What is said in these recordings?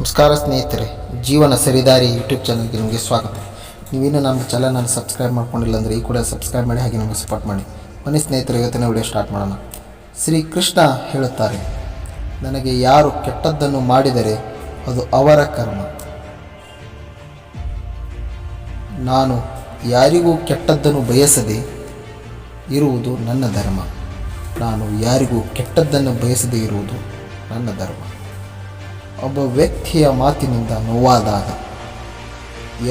ನಮಸ್ಕಾರ ಸ್ನೇಹಿತರೆ, ಜೀವನ ಸರಿದಾರಿ ಯೂಟ್ಯೂಬ್ ಚಾನಲ್ಗೆ ನಿಮಗೆ ಸ್ವಾಗತ. ನೀವೇನು ನಮ್ಮ ಚಾನಲ್ನ ಸಬ್ಸ್ಕ್ರೈಬ್ ಮಾಡ್ಕೊಂಡಿಲ್ಲ ಅಂದರೆ ಈ ಕೂಡ ಸಬ್ಸ್ಕ್ರೈಬ್ ಮಾಡಿ, ಹಾಗೆ ನಮಗೆ ಸಪೋರ್ಟ್ ಮಾಡಿ. ಬನ್ನಿ ಸ್ನೇಹಿತರೆ, ಇವತ್ತಿನ ವಿಡಿಯೋ ಸ್ಟಾರ್ಟ್ ಮಾಡೋಣ. ಶ್ರೀ ಕೃಷ್ಣ ಹೇಳುತ್ತಾರೆ, ನನಗೆ ಯಾರು ಕೆಟ್ಟದ್ದನ್ನು ಮಾಡಿದರೆ ಅದು ಅವರ ಕರ್ಮ. ನಾನು ಯಾರಿಗೂ ಕೆಟ್ಟದ್ದನ್ನು ಬಯಸದೆ ಇರುವುದು ನನ್ನ ಧರ್ಮ. ನಾನು ಯಾರಿಗೂ ಕೆಟ್ಟದ್ದನ್ನು ಬಯಸದೇ ಇರುವುದು ನನ್ನ ಧರ್ಮ. ಒಬ್ಬ ವ್ಯಕ್ತಿಯ ಮಾತಿನಿಂದ ನೋವಾದಾಗ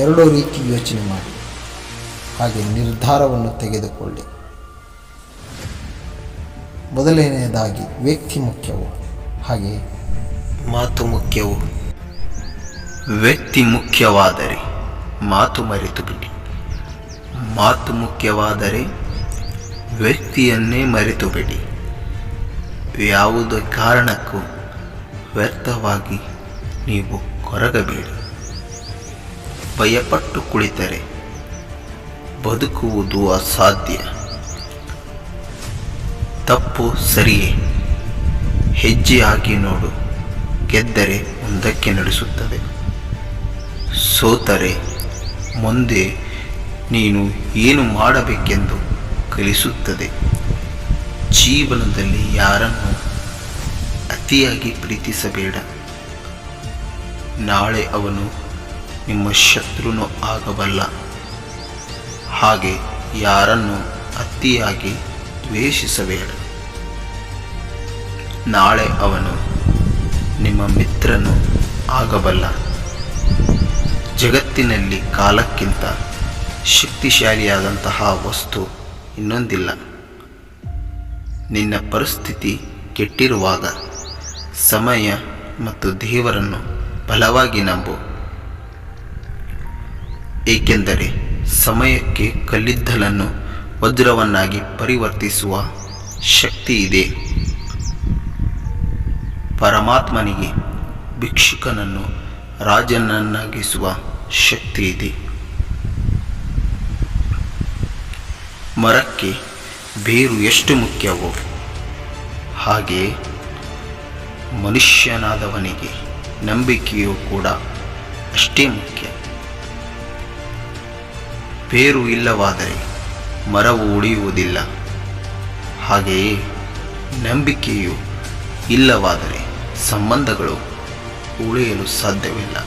ಎರಡು ರೀತಿ ಯೋಚನೆ ಮಾಡಿ, ಹಾಗೆ ನಿರ್ಧಾರವನ್ನು ತೆಗೆದುಕೊಳ್ಳಿ. ಮೊದಲನೆಯದಾಗಿ ವ್ಯಕ್ತಿ ಮುಖ್ಯವು, ಹಾಗೆ ಮಾತು ಮುಖ್ಯವು. ವ್ಯಕ್ತಿ ಮುಖ್ಯವಾದರೆ ಮಾತು ಮರೆತು ಬಿಡಿ. ಮಾತು ಮುಖ್ಯವಾದರೆ ವ್ಯಕ್ತಿಯನ್ನೇ ಮರೆತು ಬಿಡಿ. ಯಾವುದೇ ಕಾರಣಕ್ಕೂ ವ್ಯರ್ಥವಾಗಿ ನೀವು ಕೊರಗಬೇಡಿ. ಭಯಪಟ್ಟು ಕುಳಿತರೆ ಬದುಕುವುದು ಅಸಾಧ್ಯ. ತಪ್ಪು ಸರಿಯೇ, ಹೆಜ್ಜೆ ಹಾಕಿ ನೋಡು, ಗೆದ್ದರೆ ಮುಂದಕ್ಕೆ ನಡೆಸುತ್ತದೆ. ಸೋತರೆ ಮುಂದೆ ನೀನು ಏನು ಮಾಡಬೇಕೆಂದು ಕಲಿಸುತ್ತದೆ. ಜೀವನದಲ್ಲಿ ಯಾರನ್ನು ಅತಿಯಾಗಿ ಪ್ರೀತಿಸಬೇಡ. ನಾಳೆ ಅವನು ನಿಮ್ಮ ಶತ್ರುನು ಆಗಬಲ್ಲ. ಹಾಗೆ ಯಾರನ್ನು ಅತಿಯಾಗಿ ದ್ವೇಷಿಸಬೇಡ. ನಾಳೆ ಅವನು ನಿಮ್ಮ ಮಿತ್ರನು ಆಗಬಲ್ಲ. ಜಗತ್ತಿನಲ್ಲಿ ಕಾಲಕ್ಕಿಂತ ಶಕ್ತಿಶಾಲಿಯಾದಂತಹ ವಸ್ತು ಇನ್ನೊಂದಿಲ್ಲ. ನಿನ್ನ ಪರಿಸ್ಥಿತಿ ಕೆಟ್ಟಿರುವಾಗ ಸಮಯ ಮತ್ತು ದೇವರನ್ನು ಬಲವಾಗಿ ನಂಬು. ಏಕೆಂದರೆ ಸಮಯಕ್ಕೆ ಕಲ್ಲಿದ್ದಲನ್ನು ವಜ್ರವನ್ನಾಗಿ ಪರಿವರ್ತಿಸುವ ಶಕ್ತಿ ಇದೆ. ಪರಮಾತ್ಮನಿಗೆ ಭಿಕ್ಷುಕನನ್ನು ರಾಜನನ್ನಾಗಿಸುವ ಶಕ್ತಿ ಇದೆ. ಮರಕ್ಕೆ ಬೇರು ಎಷ್ಟು ಮುಖ್ಯವೋ ಹಾಗೆಯೇ ಮನುಷ್ಯನಾದವನಿಗೆ ನಂಬಿಕೆಯೂ ಕೂಡ ಅಷ್ಟೇ ಮುಖ್ಯ. ಬೇರು ಇಲ್ಲವಾದರೆ ಮರವು ಉಳಿಯುವುದಿಲ್ಲ. ಹಾಗೆಯೇ ನಂಬಿಕೆಯು ಇಲ್ಲವಾದರೆ ಸಂಬಂಧಗಳು ಉಳಿಯಲು ಸಾಧ್ಯವಿಲ್ಲ.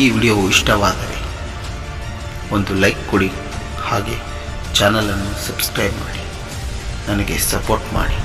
ಈ ವಿಡಿಯೋವು ಇಷ್ಟವಾದರೆ ಒಂದು ಲೈಕ್ ಕೊಡಿ, ಹಾಗೆ ಚಾನಲನ್ನು ಸಬ್ಸ್ಕ್ರೈಬ್ ಮಾಡಿ, ನನಗೆ ಸಪೋರ್ಟ್ ಮಾಡಿ.